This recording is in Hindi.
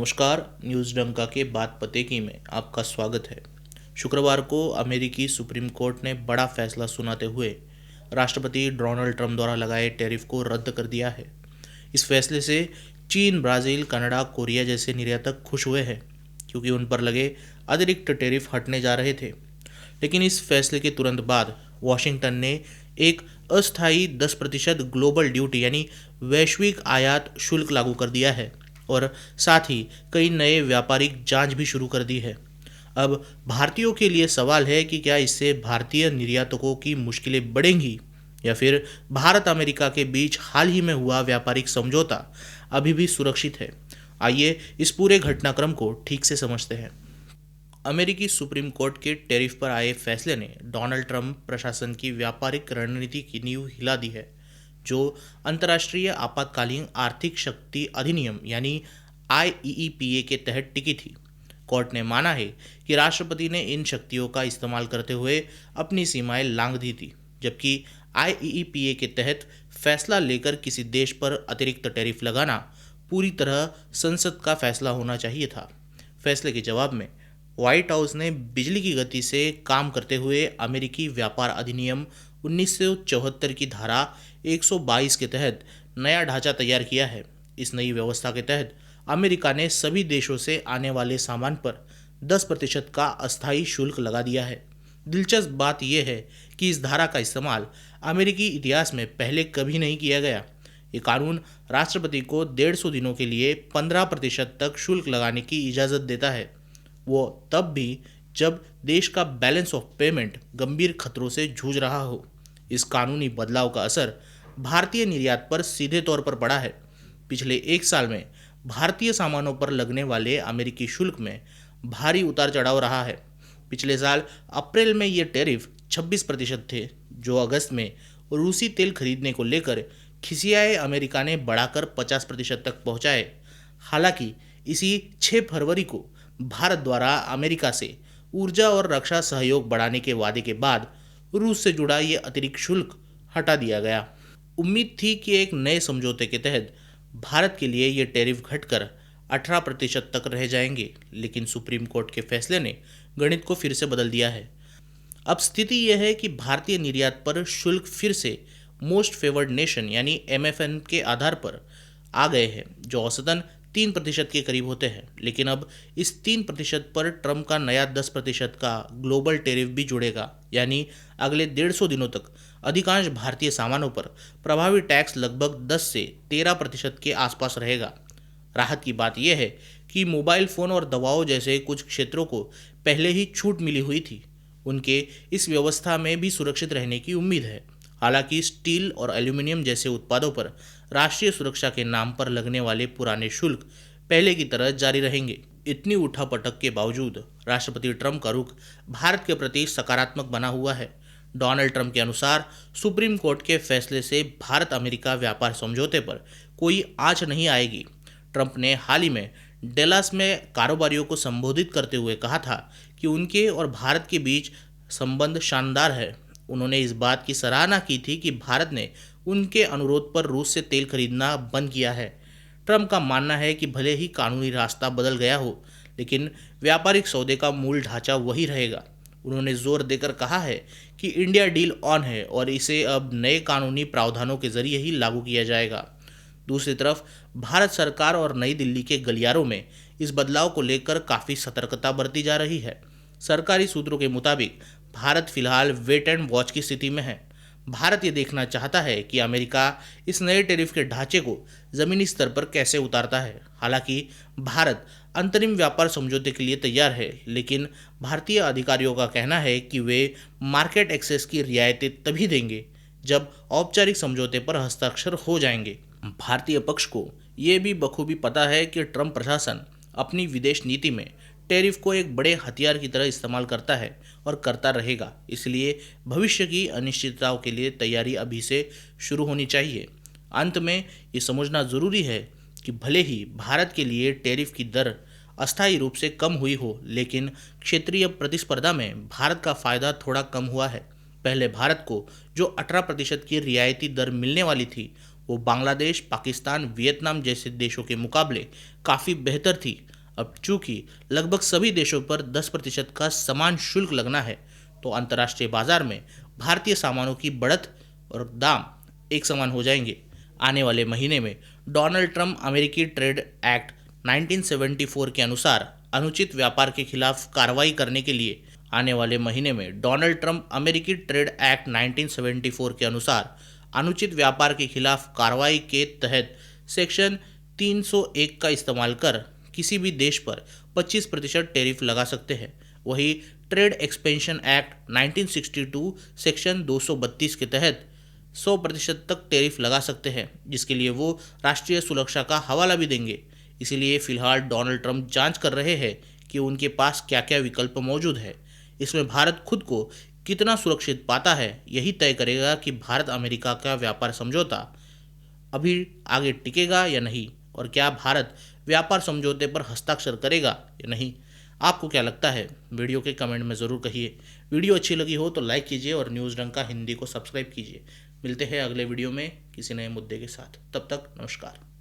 नमस्कार। न्यूज़ डंका के बात पते की में आपका स्वागत है। शुक्रवार को अमेरिकी सुप्रीम कोर्ट ने बड़ा फैसला सुनाते हुए राष्ट्रपति डोनाल्ड ट्रंप द्वारा लगाए टैरिफ को रद्द कर दिया है। इस फैसले से चीन, ब्राज़ील, कनाडा, कोरिया जैसे निर्यातक खुश हुए हैं क्योंकि उन पर लगे अतिरिक्त टैरिफ हटने जा रहे थे। लेकिन इस फैसले के तुरंत बाद वॉशिंगटन ने एक अस्थायी 10% ग्लोबल ड्यूटी यानी वैश्विक आयात शुल्क लागू कर दिया है और साथ ही कई नए व्यापारिक जांच भी शुरू कर दी है। अब भारतीयों के लिए सवाल है कि क्या इससे भारतीय निर्यातकों की मुश्किलें बढ़ेंगी या फिर भारत अमेरिका के बीच हाल ही में हुआ व्यापारिक समझौता अभी भी सुरक्षित है। आइए इस पूरे घटनाक्रम को ठीक से समझते हैं। अमेरिकी सुप्रीम कोर्ट के टैरिफ पर आए फैसले ने डोनाल्ड ट्रंप प्रशासन की व्यापारिक रणनीति की नींव हिला दी है, जो अंतर्राष्ट्रीय आपातकालीन आर्थिक शक्ति अधिनियम यानी आईईईपीए के तहत टिकी थी। कोर्ट ने माना है कि राष्ट्रपति ने इन शक्तियों का इस्तेमाल करते हुए अपनी सीमाएं लांघ दी थी, जबकि आईईईपीए के तहत फैसला लेकर किसी देश पर अतिरिक्त टैरिफ लगाना पूरी तरह संसद का फैसला होना चाहिए था। फैसले के जवाब में व्हाइट हाउस ने बिजली की गति से काम करते हुए अमेरिकी व्यापार अधिनियम 1974 की धारा 122 के तहत नया ढांचा तैयार किया है। इस नई व्यवस्था के तहत अमेरिका ने सभी देशों से आने वाले सामान पर 10% का अस्थायी शुल्क लगा दिया है। दिलचस्प बात यह है कि इस धारा का इस्तेमाल अमेरिकी इतिहास में पहले कभी नहीं किया गया। ये कानून राष्ट्रपति को 150 दिनों के लिए 15% तक शुल्क लगाने की इजाज़त देता है, वो तब भी जब देश का बैलेंस ऑफ पेमेंट गंभीर खतरों से जूझ रहा हो। इस कानूनी बदलाव का असर भारतीय निर्यात पर सीधे तौर पर पड़ा है। पिछले एक साल में भारतीय सामानों पर लगने वाले अमेरिकी शुल्क में भारी उतार चढ़ाव रहा है। पिछले साल अप्रैल में ये टैरिफ 26% थे, जो अगस्त में रूसी तेल खरीदने को लेकर खिसियाए अमेरिका ने बढ़ाकर 50% तक पहुंचाए। हालांकि इसी 6 फरवरी को भारत द्वारा अमेरिका से ऊर्जा और रक्षा सहयोग बढ़ाने के वादे के बाद रूस से जुड़ा ये अतिरिक्त शुल्क हटा दिया गया। उम्मीद थी कि एक नए समझौते के तहत भारत के लिए ये टैरिफ घटकर 18% तक रह जाएंगे, लेकिन सुप्रीम कोर्ट के फैसले ने गणित को फिर से बदल दिया है। अब स्थिति यह है कि भारतीय निर्यात पर शुल्क फिर से मोस्ट फेवर्ड नेशन यानी एमएफएन के आधार पर आ गए हैं, जो औसतन 3% के करीब होते हैं। लेकिन अब इस 3% पर ट्रंप का नया 10% का ग्लोबल टैरिफ भी जुड़ेगा, यानी अगले 150 दिनों तक अधिकांश भारतीय सामानों पर प्रभावी टैक्स लगभग 10 से 13% के आसपास रहेगा। राहत की बात यह है कि मोबाइल फ़ोन और दवाओं जैसे कुछ क्षेत्रों को पहले ही छूट मिली हुई थी, उनके इस व्यवस्था में भी सुरक्षित रहने की उम्मीद है। हालांकि स्टील और एल्यूमिनियम जैसे उत्पादों पर राष्ट्रीय सुरक्षा के नाम पर लगने वाले पुराने शुल्क पहले की तरह जारी रहेंगे। इतनी उठापटक के बावजूद राष्ट्रपति ट्रंप का रुख भारत के प्रति सकारात्मक बना हुआ है। डोनाल्ड ट्रंप के अनुसार सुप्रीम कोर्ट के फैसले से भारत अमेरिका व्यापार समझौते पर कोई आंच नहीं आएगी। ट्रंप ने हाल ही में डेलास में कारोबारियों को संबोधित करते हुए कहा था कि उनके और भारत के बीच संबंध शानदार है। उन्होंने इस बात की सराहना की थी कि भारत ने उनके अनुरोध पर रूस से तेल खरीदना बंद किया है। ट्रंप का मानना है कि भले ही कानूनी रास्ता बदल गया हो, लेकिन व्यापारिक सौदे का मूल ढांचा वही रहेगा। उन्होंने जोर देकर कहा है कि इंडिया डील ऑन है और इसे अब नए कानूनी प्रावधानों के जरिए ही लागू किया जाएगा। दूसरी तरफ भारत सरकार और नई दिल्ली के गलियारों में इस बदलाव को लेकर काफ़ी सतर्कता बरती जा रही है। सरकारी सूत्रों के मुताबिक भारत फिलहाल वेट एंड वॉच की स्थिति में है। भारत ये देखना चाहता है कि अमेरिका इस नए टैरिफ के ढांचे को ज़मीनी स्तर पर कैसे उतारता है। हालांकि भारत अंतरिम व्यापार समझौते के लिए तैयार है, लेकिन भारतीय अधिकारियों का कहना है कि वे मार्केट एक्सेस की रियायतें तभी देंगे जब औपचारिक समझौते पर हस्ताक्षर हो जाएंगे। भारतीय पक्ष को ये भी बखूबी पता है कि ट्रंप प्रशासन अपनी विदेश नीति में टैरिफ को एक बड़े हथियार की तरह इस्तेमाल करता है और करता रहेगा। इसलिए भविष्य की अनिश्चितताओं के लिए तैयारी अभी से शुरू होनी चाहिए। अंत में ये समझना ज़रूरी है कि भले ही भारत के लिए टैरिफ की दर अस्थायी रूप से कम हुई हो, लेकिन क्षेत्रीय प्रतिस्पर्धा में भारत का फ़ायदा थोड़ा कम हुआ है। पहले भारत को जो 18% की रियायती दर मिलने वाली थी, वो बांग्लादेश, पाकिस्तान, वियतनाम जैसे देशों के मुकाबले काफ़ी बेहतर थी। अब चूंकि लगभग सभी देशों पर 10% का समान शुल्क लगना है, तो अंतर्राष्ट्रीय बाजार में भारतीय सामानों की बढ़त और दाम एक समान हो जाएंगे। आने वाले महीने में डोनाल्ड ट्रंप अमेरिकी ट्रेड एक्ट 1974 के अनुसार अनुचित व्यापार के खिलाफ कार्रवाई करने के लिए आने वाले महीने में डोनाल्ड ट्रंप अमेरिकी ट्रेड एक्ट 1974 के अनुसार अनुचित व्यापार के खिलाफ कार्रवाई के तहत सेक्शन 301 का इस्तेमाल कर किसी भी देश पर 25% टैरिफ लगा सकते हैं। वही ट्रेड एक्सपेंशन एक्ट 1962 सेक्शन 232 के तहत 100% तक टैरिफ लगा सकते हैं, जिसके लिए वो राष्ट्रीय सुरक्षा का हवाला भी देंगे। इसीलिए फिलहाल डोनाल्ड ट्रंप जांच कर रहे हैं कि उनके पास क्या क्या विकल्प मौजूद है। इसमें भारत खुद को कितना सुरक्षित पाता है, यही तय करेगा कि भारत अमेरिका का व्यापार समझौता अभी आगे टिकेगा या नहीं, और क्या भारत व्यापार समझौते पर हस्ताक्षर करेगा या नहीं। आपको क्या लगता है, वीडियो के कमेंट में ज़रूर कहिए। वीडियो अच्छी लगी हो तो लाइक कीजिए और न्यूज़ डंका हिंदी को सब्सक्राइब कीजिए। मिलते हैं अगले वीडियो में किसी नए मुद्दे के साथ। तब तक नमस्कार।